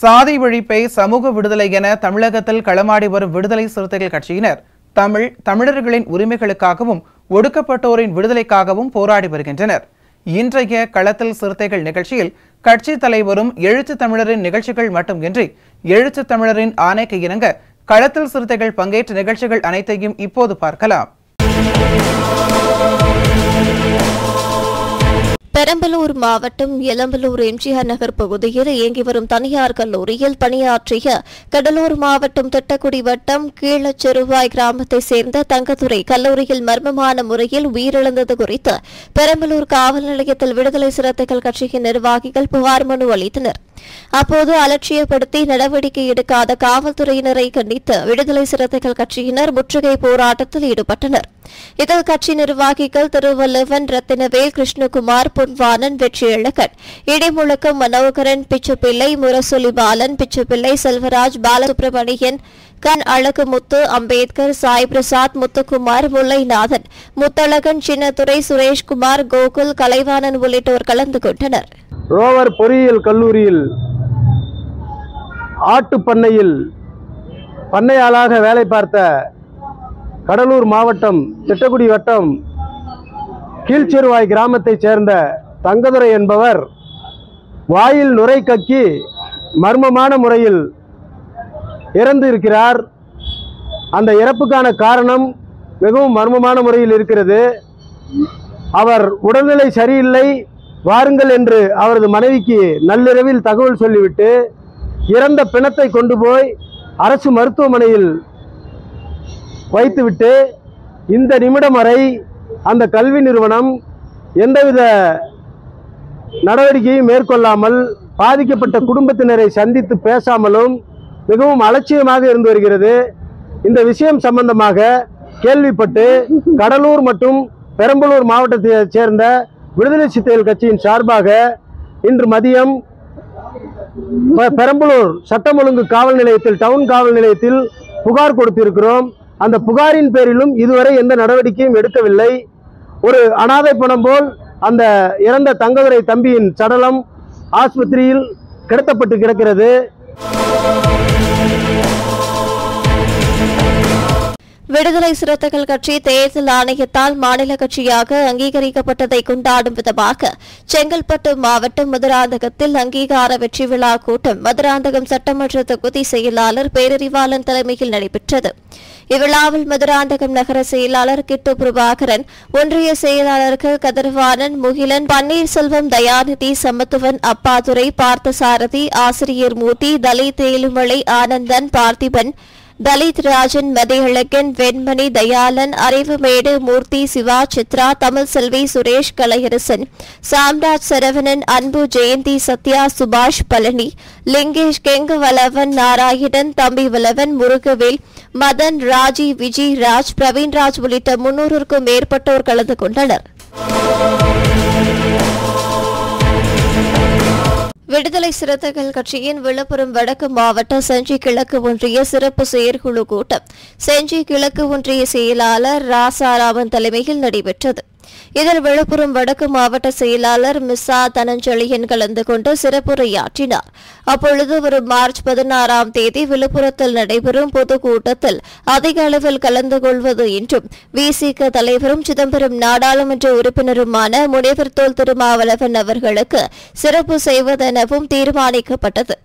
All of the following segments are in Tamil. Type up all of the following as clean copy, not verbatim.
சாதி ஒழிப்பை சமூக விடுதலை என தமிழகத்தில் களமாடி வரும் விடுதலை சிறுத்தைகள் கட்சியினர் தமிழர்களின் உரிமைகளுக்காகவும் ஒடுக்கப்பட்டோரின் விடுதலைக்காகவும் போராடி வருகின்றனர். இன்றைய களத்தில் சிறுத்தைகள் நிகழ்ச்சியில் கட்சி தலைவரும் எழுத்து தமிழரின் நிகழ்ச்சிகள் மட்டுமின்றி எழுத்து தமிழரின் ஆணைக்கு இணங்க களத்தில் சிறுத்தைகள் பங்கேற்ற நிகழ்ச்சிகள் அனைத்தையும் இப்போது பார்க்கலாம். பெரம்பலூர் மாவட்டம் எலம்பலூர் எம்ஜிஆர் நகர் பகுதியில் இயங்கி வரும் தனியார் கல்லூரியில் பணியாற்றிய கடலூர் மாவட்டம் திட்டக்குடி வட்டம் கீழச்செருவாய் கிராமத்தைச் சேர்ந்த தங்கத்துறை கல்லூரியில் மர்மமான முறையில் உயிரிழந்தது குறித்து பெரம்பலூர் காவல் நிலையத்தில் விடுதலை சிறுத்தைகள் கட்சியின் நிர்வாகிகள் புகார் மனு அளித்தனர். அப்போது அலட்சியப்படுத்தி நடவடிக்கை எடுக்காத காவல்துறையினரை கண்டித்து விடுதலை சிறுத்தைகள் கட்சியினர் முற்றுகை போராட்டத்தில் ஈடுபட்டனர். இதில் கட்சி நிர்வாகிகள் திருவள்ளுவன், ரத்தினவேல், கிருஷ்ணகுமார், பொன்வானன், வெற்றியழகன், இடிமுழக்கம், மனோகரன், பிச்சுப்பிள்ளை, முரசொலி பாலன், பிச்சுப்பிள்ளை, செல்வராஜ், பாலசுப்ரமணியன், கண் அழகுமுத்து, அம்பேத்கர், சாய் பிரசாத், முத்துக்குமார், முல்லைநாதன், முத்தழகன், சின்னத்துறை, சுரேஷ்குமார், கோகுல், கலைவாணன் உள்ளிட்டோர் கலந்து கொண்டனர். ரோவர் பொறியியல் கல்லூரியில் ஆட்டு பண்ணையில் பண்ணையாளாக வேலை பார்த்த கடலூர் மாவட்டம் திட்டக்குடி வட்டம் கீழ்ச்செருவாய் கிராமத்தைச் சேர்ந்த தங்கதுரை என்பவர் வாயில் நுரை கக்கி மர்மமான முறையில் இறந்து இருக்கிறார். அந்த இறப்புக்கான காரணம் மிகவும் மர்மமான முறையில் இருக்கிறது. அவர் உடல்நிலை சரியில்லை, வாருங்கள் என்று அவரது மனைவிக்கு நள்ளிரவில் தகவல் சொல்லிவிட்டு இறந்த பிணத்தை கொண்டு போய் அரசு மருத்துவமனையில் வைத்துவிட்டு இந்த நிமிடம் வரை அந்த கல்வி நிறுவனம் எந்தவித நடவடிக்கையும் மேற்கொள்ளாமல் பாதிக்கப்பட்ட குடும்பத்தினரை சந்தித்து பேசாமலும் மிகவும் அலட்சியமாக இருந்து வருகிறது. இந்த விஷயம் சம்பந்தமாக கேள்விப்பட்டு கடலூர் மற்றும் பெரம்பலூர் மாவட்டத்தைச் சேர்ந்த விடுதலை சிறுத்தைகள் கட்சியின் சார்பாக இன்று மதியம் பெரம்பலூர் சட்டம் ஒழுங்கு காவல் நிலையத்தில், டவுன் காவல் நிலையத்தில் புகார் கொடுத்திருக்கிறோம். அந்த புகாரின் பேரிலும் இதுவரை எந்த நடவடிக்கையும் எடுக்கவில்லை. ஒரு அனாதை பணம் போல் அந்த இறந்த தங்கதுரை தம்பியின் சடலம் ஆஸ்பத்திரியில் கிடத்தப்பட்டு கிடக்கிறது. விடுதலை சிறுத்தைகள் கட்சி தேர்தல் ஆணையத்தால் மாநில கட்சியாக அங்கீகரிக்கப்பட்டதை கொண்டாடும் விதமாக செங்கல்பட்டு மாவட்டம் மதுராந்தகத்தில் அங்கீகார வெற்றி விழா கூட்டம் மதுராந்தகம் சட்டமன்ற தொகுதி செயலாளர் பேரறிவாளன் தலைமையில் நடைபெற்றது. இவ்விழாவில் மதுராந்தகம் நகர செயலாளர் கிட்டு பிரபாகரன், ஒன்றிய செயலாளர்கள் கதிர்வாணன், முகிலன், பன்னீர்செல்வம், தயாநிதி, சமத்துவன், அப்பாதுரை, பார்த்தசாரதி, ஆசிரியர் மூர்த்தி, தலித் ஏழுமலை, ஆனந்தன், பார்த்திபன், தலித் ராஜன், மதியழகன், வெண்மணி, தயாளன், அறிவுமேடு, மூர்த்தி, சிவா, சித்ரா, தமிழ் செல்வி, சுரேஷ், கலையரசன், சாம்ராஜ், சரவணன், அன்பு, ஜெயந்தி, சத்யா, சுபாஷ், பழனி, லிங்கேஷ், கெங்கவலவன், நாராயணன், தம்பி வலவன், முருகவேல், மதன், ராஜி, விஜய் ராஜ், பிரவீன்ராஜ் உள்ளிட்ட 300க்கும் மேற்பட்டோர் கலந்து கொண்டனர். விடுதலை சிறுத்தைகள் கட்சியின் விழுப்புரம் வடக்கு மாவட்ட செஞ்சி கிழக்கு ஒன்றிய சிறப்பு செயற்குழு கூட்டம் செஞ்சி கிழக்கு ஒன்றிய செயலாளர் ராசாராமன் தலைமையில் நடைபெற்றது. இதில் விழுப்புரம் வடக்கு மாவட்ட செயலாளர் மிஸ்ஸா தனஞ்செழியன் கலந்து கொண்டு சிறப்புரையாற்றினார். அப்பொழுது வரும் மார்ச் 16ஆம் தேதி விழுப்புரத்தில் நடைபெறும் பொதுக்கூட்டத்தில் அதிக அளவில் கலந்து கொள்வது என்றும் விசிக தலைவரும் சிதம்பரம் நாடாளுமன்ற உறுப்பினருமான முனைவர் தொல் திருமாவளவன் அவர்களுக்கு சிறப்பு செய்வதெனவும் தீர்மானிக்கப்பட்டது.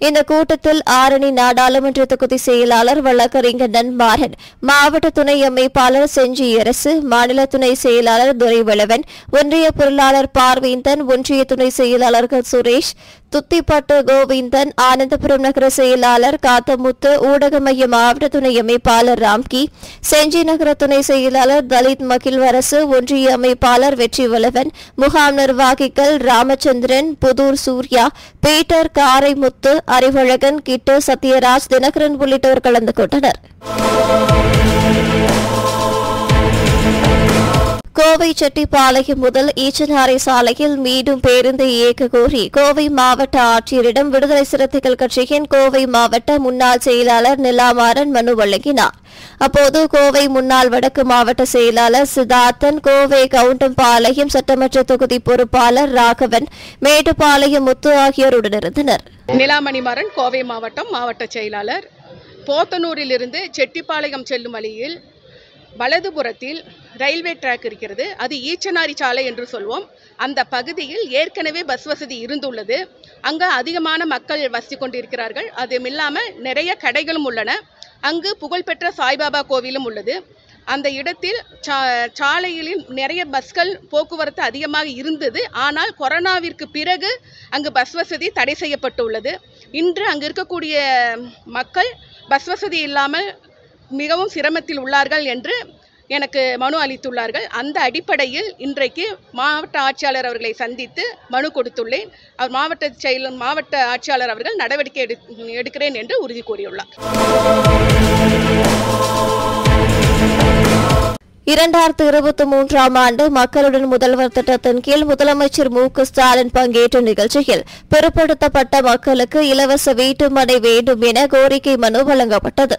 இந்த கூட்டத்தில் ஆரணி நாடாளுமன்ற தொகுதி செயலாளர் வழக்கறிஞர் நன்மாறன், மாவட்ட துணை அமைப்பாளர் செஞ்சியரசு, மாநில துணை செயலாளர் துரைவளவன், ஒன்றிய பொருளாளர் பார்வேந்தன், ஒன்றிய துணை செயலாளர்கள் சுரேஷ், துத்திப்பட்டு கோவிந்தன், ஆனந்தபுரம் நகர செயலாளர் காத்தமுத்து, ஊடக மைய மாவட்ட துணை அமைப்பாளர் ராம்கி, செஞ்சி நகர துணை செயலாளர் தலித் மகிழ்வரசு, ஒன்றிய அமைப்பாளர் வெற்றிவளவன், முகாம் நிர்வாகிகள் ராமச்சந்திரன், புதூர் சூர்யா, பீட்டர், காரைமுத்து, அறிவழகன், கிட்டு, சத்யராஜ், தினகரன் உள்ளிட்டோர் கலந்து கொண்டனர். கோவை செட்டிப்பாளையம் முதல் ஈச்சனாரை சாலையில் மீண்டும் பேருந்து இயக்க கோரி கோவை மாவட்ட ஆட்சியரிடம் விடுதலை சிறுத்தைகள் கட்சியின் கோவை மாவட்ட முன்னாள் செயலாளர் நிலாமாறன் மனு வழங்கினார். அப்போது கோவை முன்னாள் வடக்கு மாவட்ட செயலாளர் சித்தார்த்தன், கோவை கவுண்டம்பாளையம் சட்டமன்ற தொகுதி பொறுப்பாளர் ராகவன், மேட்டுப்பாளையம் முத்து ஆகியோர் உடனிருந்தனர். நிலாமணிமாறன், கோவை மாவட்டம் மாவட்ட செயலாளர். போத்தனூரிலிருந்து செட்டிப்பாளையம் செல்லும் வழியில் வலதுபுறத்தில் ரயில்வே ட்ராக் இருக்கிறது. அது ஈச்சனாரி சாலை என்று சொல்வோம். அந்த பகுதியில் ஏற்கனவே பஸ் வசதி இருந்துள்ளது. அங்கு அதிகமான மக்கள் வசித்து கொண்டிருக்கிறார்கள். அதுவும் இல்லாமல் நிறைய கடைகளும் உள்ளன. அங்கு புகழ்பெற்ற சாய்பாபா கோவிலும் உள்ளது. அந்த இடத்தில் சாலையில் நிறைய பஸ்கள் போக்குவரத்து அதிகமாக இருந்தது. ஆனால் கொரோனாவிற்கு பிறகு அங்கு பஸ் வசதி தடை செய்யப்பட்டுள்ளது. இன்று அங்கு இருக்கக்கூடிய மக்கள் பஸ் வசதி இல்லாமல் மிகவும் சிரமத்தில் உள்ளார்கள் என்று எனக்கு மனு அளித்துள்ளார்கள். அந்த அடிப்படையில் இன்றைக்கு மாவட்ட ஆட்சியாளர் அவர்களை சந்தித்து மனு கொடுத்துள்ளேன். அவர் மாவட்ட ஆட்சியாளர் அவர்கள் நடவடிக்கை எடுக்கிறேன் என்று உறுதி கூறியுள்ளார். 2023ஆம் ஆண்டு மக்களுடன் முதல்வர் திட்டத்தின் கீழ் முதலமைச்சர் மு.க. ஸ்டாலின் பங்கேற்ற நிகழ்ச்சியில் பிற்படுத்தப்பட்ட மக்களுக்கு இலவச வீட்டுமனை வேண்டும் என கோரிக்கை மனு வழங்கப்பட்டது.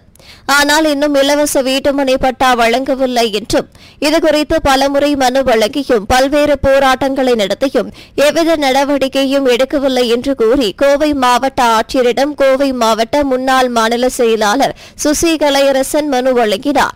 ஆனால் இன்னும் இலவச வீட்டுமனை பட்டா வழங்கவில்லை என்றும், இதுகுறித்து பலமுறை மனு வழங்கியும் பல்வேறு போராட்டங்களை நடத்தியும் எவ்வித நடவடிக்கையும் எடுக்கவில்லை என்று கூறி கோவை மாவட்ட ஆட்சியரிடம் கோவை மாவட்ட முன்னாள் மாநில செயலாளர் சுசி கலையரசன் மனு வழங்கினார்.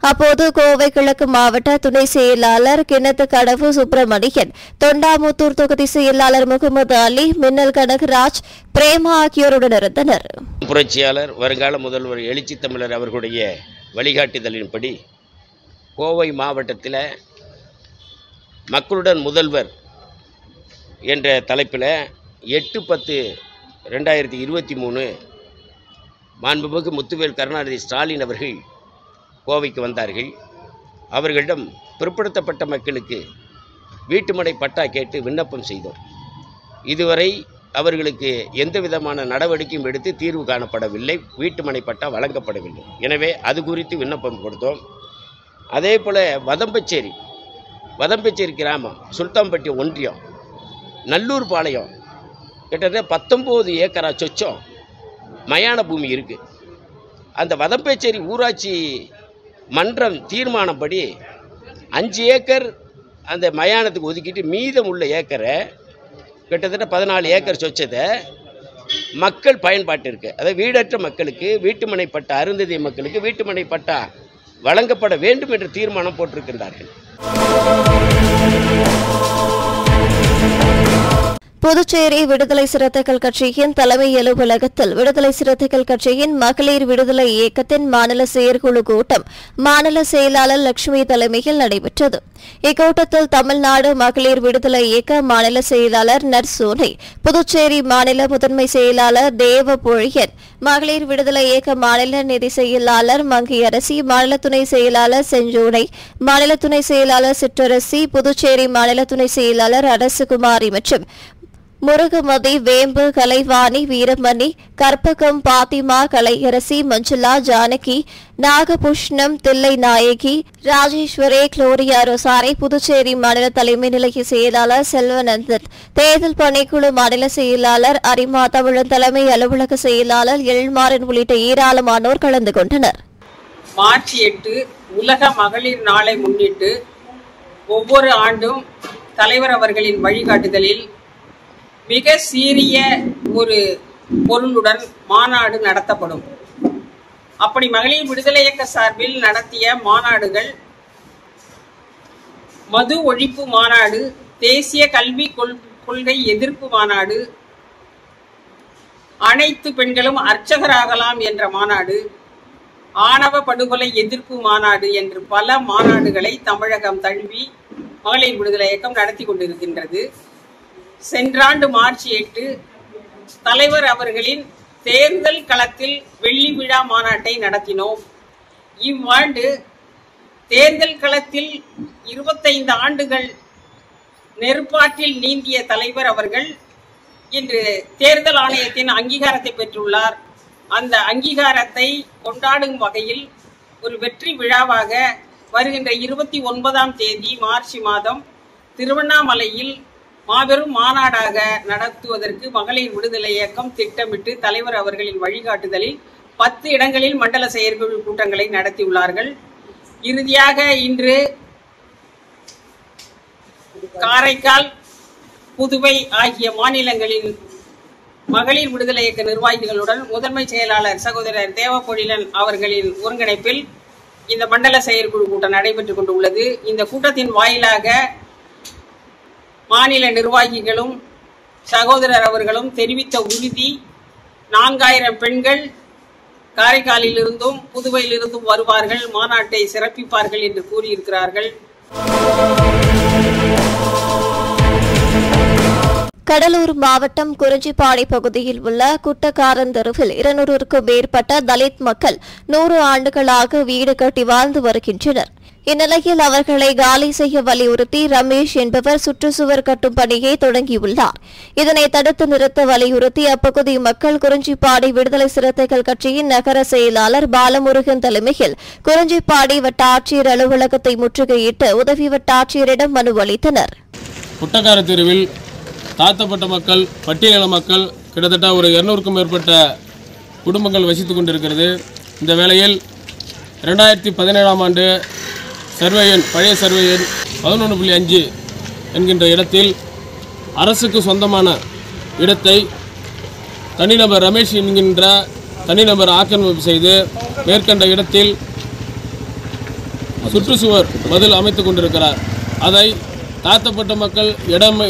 அப்போது கோவை கிழக்கு மாவட்ட துணை செயலாளர் கிணத்து கடவு சுப்பிரமணியன், தொண்டாமுத்தூர் தொகுதி செயலாளர் முகமது அலி, மின்னல் கனகராஜ், பிரேமா ஆகியோருடன் இருந்தனர். புரட்சியாளர் வருங்கால முதல்வர் எழுச்சி தமிழர் அவர்களுடைய வழிகாட்டுதலின்படி கோவை மாவட்டத்தில் மக்களுடன் முதல்வர் என்ற தலைப்பில் 8/10/2023 மாண்புமிகு முத்துவேல் கருணாநிதி ஸ்டாலின் அவர்கள் கோவைக்கு வந்தார்கள். அவர்களிடம் பிற்படுத்தப்பட்ட மக்களுக்கு வீட்டுமனை பட்டா கேட்டு விண்ணப்பம் செய்தோம். இதுவரை அவர்களுக்கு எந்த விதமான நடவடிக்கையும் எடுத்து தீர்வு காணப்படவில்லை. வீட்டுமனை பட்டா வழங்கப்படவில்லை. எனவே அது குறித்து விண்ணப்பம் கொடுத்தோம். அதே போல் வதம்பச்சேரி கிராமம், சுல்தான்பட்டி ஒன்றியம், நல்லூர் பாளையம் கிட்டத்தட்ட 19 ஏக்கரா சொச்சம் மயான பூமி இருக்குது. அந்த வதம்பச்சேரி ஊராட்சி மன்றம் தீர்மானப்படி 5 ஏக்கர் அந்த மயானத்துக்கு ஒதுக்கிட்டு மீதம் உள்ள ஏக்கரை கிட்டத்தட்ட 14 ஏக்கர் சொச்சத்தை மக்கள் பயன்பாட்டிற்கு, அதாவது வீடற்ற மக்களுக்கு வீட்டுமனை பட்டா, அருந்ததிய மக்களுக்கு வீட்டுமனை பட்டா வழங்கப்பட வேண்டும் என்ற தீர்மானம் போட்டிருக்கின்றார்கள். புதுச்சேரி விடுதலை சிறுத்தைகள் கட்சியின் தலைமை அலுவலகத்தில் விடுதலை சிறுத்தைகள் கட்சியின் மகளிர் விடுதலை இயக்கத்தின் மாநில செயற்குழு கூட்டம் மாநில செயலாளர் லட்சுமி தலைமையில் நடைபெற்றது. இக்கூட்டத்தில் தமிழ்நாடு மகளிர் விடுதலை இயக்க மாநில செயலாளர் நர்சோனை, புதுச்சேரி மாநில முதன்மை செயலாளர் தேவபொழியன், மகளிர் விடுதலை இயக்க மாநில நிதி செயலாளர் மங்கையரசி, மாநில துணை செயலாளர் செஞ்சோனை, மாநில துணை செயலாளர் சிற்றரசி, புதுச்சேரி மாநில துணை செயலாளர் அரசுகுமாரி மற்றும் முருகமதி, வேம்பு, கலைவாணி, வீரமணி, கற்பகம், பாத்திமா, கலையரசி, மஞ்சுளா, ஜானகி, நாகபூஷணம், தில்லை நாயகி, ராஜேஸ்வரி, குளோரியா ரொசாரி, புதுச்சேரி மாநில தலைமை நிலைய செயலாளர் செல்வநந்தன், தேர்தல் பணிக்குழு மாநில செயலாளர் அரிமா, தமிழன் தலைமை அலுவலக செயலாளர் எழில்மாறன் உள்ளிட்ட ஏராளமானோர் கலந்து கொண்டனர். மார்ச் 8 உலக மகளிர் நாளை முன்னிட்டு ஒவ்வொரு ஆண்டும் தலைவர் அவர்களின் வழிகாட்டுதலில் மிக சீரிய ஒரு பொருளுடன் மாநாடு நடத்தப்படும். அப்படி மகளிர் விடுதலை இயக்க சார்பில் நடத்திய மாநாடுகள் மது ஒழிப்பு மாநாடு, தேசிய கல்வி கொள்கை எதிர்ப்பு மாநாடு, அனைத்து பெண்களும் அர்ச்சகராகலாம் என்ற மாநாடு, ஆணவ படுகொலை எதிர்ப்பு மாநாடு என்று பல மாநாடுகளை தமிழகம் தழுவி மகளிர் விடுதலை இயக்கம் நடத்தி கொண்டிருக்கின்றது. சென்றாண்டு மார்ச் 8 தலைவர் அவர்களின் தேர்தல் களத்தில் வெள்ளி விழா மாநாட்டை நடத்தினோம். இவ்வாண்டு தேர்தல் களத்தில் 25 ஆண்டுகள் நெருப்பாற்றில் நீந்திய தலைவர் அவர்கள் இன்று தேர்தல் ஆணையத்தின் அங்கீகாரத்தை பெற்றுள்ளார். அந்த அங்கீகாரத்தை கொண்டாடும் வகையில் ஒரு வெற்றி விழாவாக வருகின்ற 29ஆம் தேதி மார்ச் மாதம் திருவண்ணாமலையில் மாபெரும் மாநாடாக நடத்துவதற்கு மகளிர் விடுதலை இயக்கம் திட்டமிட்டு தலைவர் அவர்களின் வழிகாட்டுதலில் 10 இடங்களில் மண்டல செயற்குழு கூட்டங்களை நடத்தியுள்ளார்கள். இறுதியாக இன்று காரைக்கால், புதுவை ஆகிய மாநிலங்களின் மகளிர் விடுதலை இயக்க நிர்வாகிகளுடன் முதன்மை செயலாளர் சகோதரர் தேவப்பொழிலன் அவர்களின் ஒருங்கிணைப்பில் இந்த மண்டல செயற்குழு கூட்டம் நடைபெற்றுக் கொண்டுள்ளது. இந்த கூட்டத்தின் வாயிலாக மாநில நிர்வாகிகளும் சகோதரர் அவர்களும் தெரிவித்த உறுதி 4000 பெண்கள் காரைக்காலில் இருந்தும் புதுவையில் இருந்தும் வருவார்கள், மாநாட்டை சிறப்பிப்பார்கள் என்று கூறியிருக்கிறார்கள். கடலூர் மாவட்டம் குறிஞ்சிப்பாடி பகுதியில் உள்ள குட்டக்காரன் தெருவில் 200க்கும் மேற்பட்ட தலித் மக்கள் 100 ஆண்டுகளாக வீடு கட்டி வாழ்ந்து வருகின்றனர். இந்நிலையில் அவர்களை காலி செய்ய வலியுறுத்தி ரமேஷ் என்பவர் சுற்றுச்சுவர் கட்டும் பணியை தொடங்கியுள்ளார். இதனை தடுத்து நிறுத்த வலியுறுத்தி அப்பகுதி மக்கள் குறிஞ்சிப்பாடி விடுதலை சிறுத்தைகள் கட்சியின் நகர செயலாளர் பாலமுருகன் தலைமையில் குறிஞ்சிப்பாடி வட்டாட்சியர் அலுவலகத்தை முற்றுகையிட்டு உதவி வட்டாட்சியரிடம் மனு அளித்தனர். குட்டக்கார தெருவில் தாழ்த்தப்பட்ட மக்கள், பட்டியலின மக்கள் கிட்டத்தட்ட ஒரு 200க்கும் மேற்பட்ட குடும்பங்கள் வசித்து கொண்டிருக்கிறது. இந்த வேளையில் 2017ஆம் ஆண்டு பழைய சர்வே எண் 11.5 என்கின்ற இடத்தில் அரசுக்கு சொந்தமான இடத்தை தனிநபர் ரமேஷ் என்கின்ற தனிநபர் ஆக்கிரமிப்பு செய்து மேற்கண்ட இடத்தில் சுற்றுச்சுவர் பதில் அமைத்துக் கொண்டிருக்கிறார். அதை தாழ்த்தப்பட்ட மக்கள்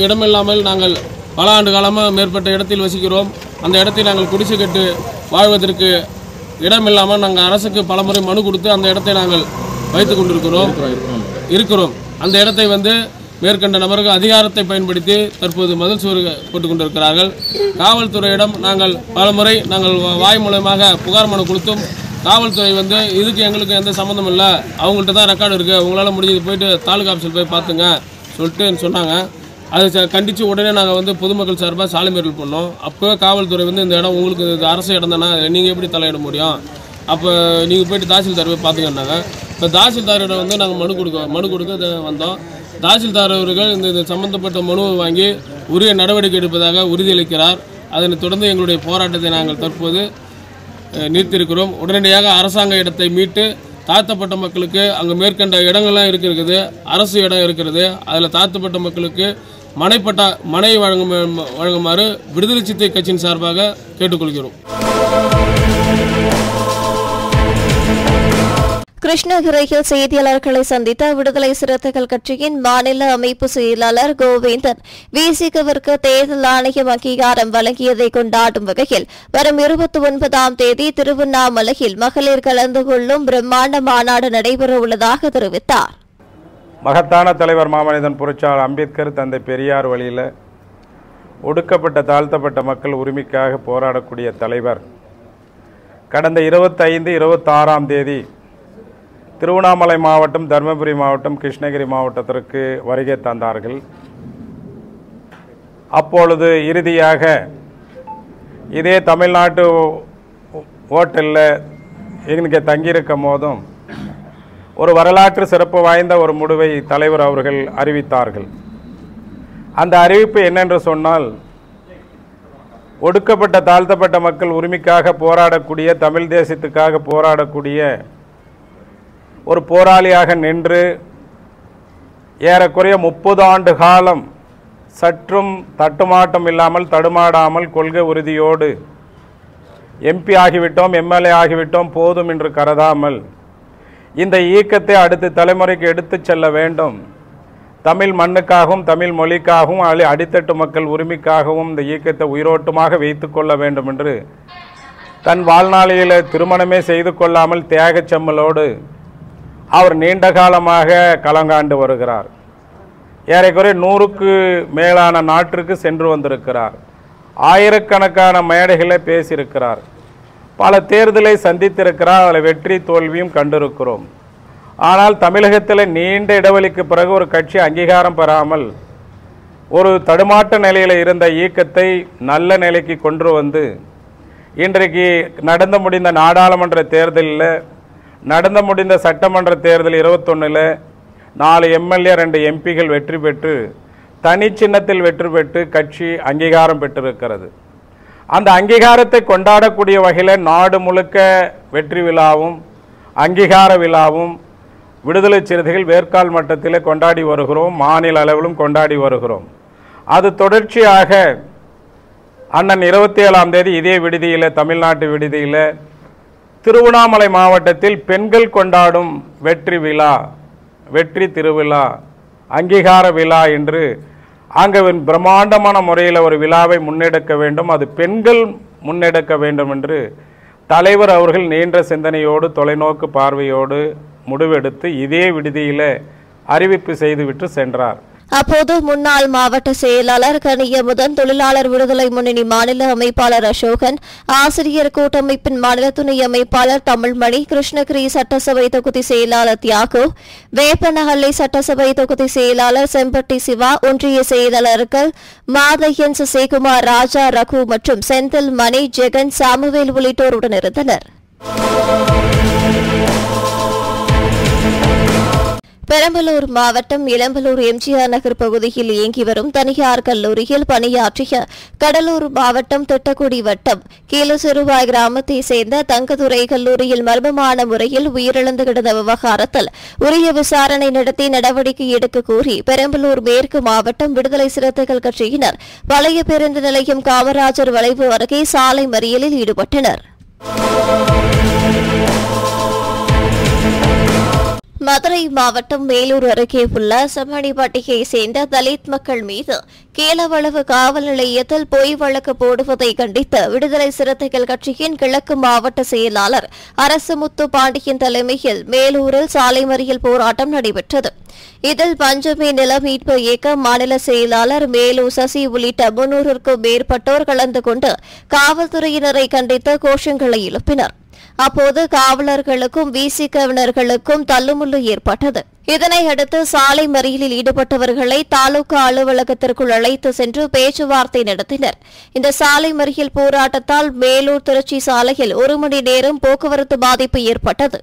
இடமில்லாமல் நாங்கள் பல ஆண்டு காலமாக மேற்பட்ட இடத்தில் வசிக்கிறோம். அந்த இடத்தை நாங்கள் குடிசை கட்டு வாழ்வதற்கு இடமில்லாமல் நாங்கள் அரசுக்கு பலமுறை மனு கொடுத்து அந்த இடத்தை நாங்கள் வைத்துக் கொண்டிருக்கிறோம். அந்த இடத்தை மேற்கண்ட நபர்கள் அதிகாரத்தை பயன்படுத்தி தற்போது மதில் சுவர் போட்டுக் கொண்டிருக்கிறார்கள். காவல்துறையிடம் நாங்கள் பலமுறை வாய் மூலமாக புகார் மனு கொடுத்தும் காவல்துறை இதுக்கு எங்களுக்கு எந்த சம்மந்தம் இல்லை, அவங்கள்ட்ட தான் ரெக்கார்டு இருக்குது, உங்களால் முடிஞ்சது போயிட்டு தாலுகா ஆஃபீஸில் போய் பார்த்துங்க சொல்லிட்டு சொன்னாங்க. அதை கண்டித்து உடனே நாங்கள் பொதுமக்கள் சார்பாக சாலை மறியல் பண்ணோம். அப்போ காவல்துறை இந்த இடம் உங்களுக்கு இது அரசு இடம் தானே, நீங்கள் எப்படி தலையிட முடியும், அப்போ நீங்கள் போய்ட்டு தாசில்தார் போய் பார்த்துக்கன்னாங்க. இப்போ தாசில்தாரிடம் நாங்கள் மனு கொடுக்க வந்தோம். தாசில்தார் அவர்கள் இந்த சம்பந்தப்பட்ட மனுவை வாங்கி உரிய நடவடிக்கை எடுப்பதாக உறுதியளிக்கிறார். அதனைத் தொடர்ந்து எங்களுடைய போராட்டத்தை நாங்கள் தற்போது நிறுத்தியிருக்கிறோம். உடனடியாக அரசாங்க இடத்தை மீட்டு தாழ்த்தப்பட்ட மக்களுக்கு அங்கே மேற்கண்ட இடங்கள்லாம் இருக்குது, அரசு இடம் இருக்கிறது, அதில் தாழ்த்தப்பட்ட மக்களுக்கு மனை வழங்குமாறு விடுதலை சிறுத்தை கட்சியின் சார்பாக கேட்டுக்கொள்கிறோம். கிருஷ்ணகிரியில் செய்தியாளர்களை சந்தித்த விடுதலை சிறுத்தைகள் கட்சியின் மாநில அமைப்பு செயலாளர் கோவிந்தன் விசிகவிற்கு தேர்தல் ஆணையம் அங்கீகாரம் வழங்கியதை கொண்டாடும் வகையில் வரும் 29ஆம் தேதி திருவண்ணாமலையில் மகளிர் கலந்து கொள்ளும் பிரம்மாண்ட மாநாடு நடைபெறவுள்ளதாக தெரிவித்தார். மகத்தான தலைவர் மாமனிதன் புரட்சியாளர் அம்பேத்கர் தந்தை பெரியார் வழியில் ஒடுக்கப்பட்ட தாழ்த்தப்பட்ட மக்கள் உரிமைக்காக போராடக்கூடிய தலைவர் கடந்த 25, 26ஆம் தேதி திருவண்ணாமலை மாவட்டம், தருமபுரி மாவட்டம், கிருஷ்ணகிரி மாவட்டத்திற்கு வருகை தந்தார்கள். அப்பொழுது இறுதியாக இதே தமிழ்நாட்டு ஓட்டலில் இங்கே தங்கியிருக்கும் போதும் ஒரு வரலாற்று சிறப்பு வாய்ந்த ஒரு முடிவை தலைவர் அவர்கள் அறிவித்தார்கள். அந்த அறிவிப்பு என்னென்று சொன்னால், ஒடுக்கப்பட்ட தாழ்த்தப்பட்ட மக்கள் உரிமைக்காக போராடக்கூடிய, தமிழ் தேசத்துக்காக போராடக்கூடிய ஒரு போராளியாக நின்று ஏறக்குறைய 30 ஆண்டு காலம் சற்றும் தட்டுமாட்டம் இல்லாமல் தடுமாடாமல் கொள்கை உறுதியோடு எம்பி ஆகிவிட்டோம், எம்எல்ஏ ஆகிவிட்டோம், போதும் என்று கருதாமல் இந்த இயக்கத்தை அடுத்த தலைமுறைக்கு எடுத்துச் செல்ல வேண்டும், தமிழ் மண்ணுக்காகவும் தமிழ் மொழிக்காகவும் அடித்தட்டு மக்கள் உரிமைக்காகவும் இந்த இயக்கத்தை உயிரோட்டமாக வைத்து கொள்ள வேண்டும் என்று தன் வாழ்நாளில் திருமணமே செய்து கொள்ளாமல் தியாகச் செம்மலோடு அவர் நீண்ட காலமாக களங்காண்டு வருகிறார். ஏறக்குறைய 100க்கு மேலான நாட்டிற்கு சென்று வந்திருக்கிறார். ஆயிரக்கணக்கான மேடைகளை பேசியிருக்கிறார். பல தேர்தலை சந்தித்திருக்கிறார். அதில் வெற்றி தோல்வியும் கண்டிருக்கிறோம். ஆனால் தமிழகத்தில் நீண்ட இடைவெளிக்கு பிறகு ஒரு கட்சி அங்கீகாரம் பெறாமல் ஒரு தடுமாட்ட நிலையில் இருந்த இயக்கத்தை நல்ல நிலைக்கு கொண்டு வந்து இன்றைக்கு நடந்து முடிந்த நாடாளுமன்ற தேர்தலில், நடந்து முடிந்த சட்டமன்ற தேர்தல் 21 4 எம்எல்ஏ 2 எம்பிகள் வெற்றி பெற்று தனி சின்னத்தில் வெற்றி பெற்று கட்சி அங்கீகாரம் பெற்றிருக்கிறது. அந்த அங்கீகாரத்தை கொண்டாடக்கூடிய வகையில் நாடு முழுக்க வெற்றி விழாவும் அங்கீகார விழாவும் விடுதலை சிறுத்தைகள் வேர்க்கால் மட்டத்தில் கொண்டாடி வருகிறோம். மாநில அளவிலும் கொண்டாடி வருகிறோம். அது தொடர்ச்சியாக அண்ணன் 27ஆம் தேதி இதே விடுதியில், தமிழ்நாட்டு விடுதியில், திருவண்ணாமலை மாவட்டத்தில் பெண்கள் கொண்டாடும் வெற்றி விழா, வெற்றி திருவிழா, அங்கீகார விழா என்று அங்கே பிரம்மாண்டமான முறையில் ஒரு விழாவை முன்னெடுக்க வேண்டும். அது பெண்கள் முன்னெடுக்க வேண்டும் என்று தலைவர் அவர்கள் நீண்ட சிந்தனையோடு தொலைநோக்கு பார்வையோடு முடிவெடுத்து இதே விடுதியில் அறிவிப்பு செய்துவிட்டு சென்றார். அப்போது முன்னாள் மாவட்ட செயலாளர் கனியமுதன், தொழிலாளர் விடுதலை முன்னணி மாநில அமைப்பாளர் அசோகன், ஆசிரியர் கூட்டமைப்பின் மாநில துணை அமைப்பாளர் தமிழ்மணி, கிருஷ்ணகிரி சட்டசபை தொகுதி செயலாளர் தியாகு, வேப்பனஹள்ளி சட்டசபை தொகுதி செயலாளர் செம்பட்டி சிவா, ஒன்றிய செயலாளர்கள் மாதையன், சசிகுமார், ராஜா, ரகு மற்றும் செந்தில், மணி, ஜெகன், சாமுவேல் உள்ளிட்டோர் உடனிருந்தனர். பெரம்பலூர் மாவட்டம் இளம்பலூர் எம்ஜிஆர் நகர் பகுதியில் இயங்கி வரும் தனியார் கல்லூரியில் பணியாற்றிய கடலூர் மாவட்டம் திட்டக்குடி வட்டம் கீழசிறுவாய் கிராமத்தை சேர்ந்த தங்கதுரை கல்லூரியில் மர்மமான முறையில் உயிரிழந்து கிடந்த விவகாரத்தில் உரிய விசாரணை நடத்தி நடவடிக்கை எடுக்க கோரி பெரம்பலூர் மேற்கு மாவட்டம் விடுதலை சிறுத்தைகள் கட்சியினர் பழைய பேருந்து நிலையம் காமராஜர் வளைவு அருகே சாலை மறியலில் ஈடுபட்டனர். மதுரை மாவட்டம் மேலூர் அருகே உள்ள செம்மணிப்பட்டியை சேர்ந்த தலித் மக்கள் மீது கீழவளவு காவல் நிலையத்தில் பொய் வழக்கு போடுவதை கண்டித்து விடுதலை சிறுத்தைகள் கட்சியின் கிழக்கு மாவட்ட செயலாளர் அரசுமுத்து பாண்டியன் தலைமையில் மேலூரில் சாலை மறியல் போராட்டம் நடைபெற்றது. இதில் பஞ்சமி நில மீட்பு இயக்க மாநில செயலாளர் மேலூர் சசி உள்ளிட்ட 300க்கும் மேற்பட்டோர் கலந்து கொண்டு காவல்துறையினரை கண்டித்து கோஷங்களை எழுப்பினர். அப்போது காவலர்களுக்கும் விசிகவினர்களுக்கும் தள்ளுமுள்ளு ஏற்பட்டது. இதனையடுத்து சாலை மறியலில் ஈடுபட்டவர்களை தாலுகா அலுவலகத்திற்குள் அழைத்து சென்று பேச்சுவார்த்தை நடத்தினர். இந்த சாலை மறியல் போராட்டத்தால் மேலூர் திருச்சி சாலையில் 1 மணி நேரம் போக்குவரத்து பாதிப்பு ஏற்பட்டது.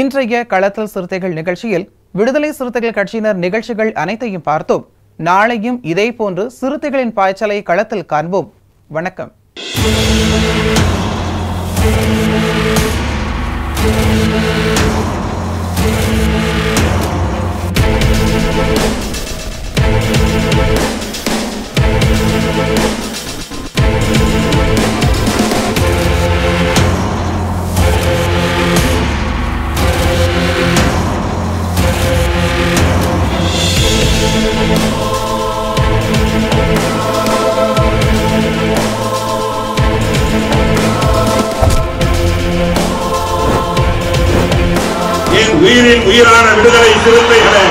இன்றைய களத்தில் சிறுத்தைகள் நிகழ்ச்சியில் விடுதலை சிறுத்தைகள் கட்சியினர் நிகழ்ச்சிகள் அனைத்தையும் பார்த்தோம். நாளையும் இதேபோன்று சிறுத்தைகளின் பாய்ச்சலை களத்தில் காண்போம். வணக்கம். உயிரின் உயிரான விடுதலை சிறுத்தைகளே,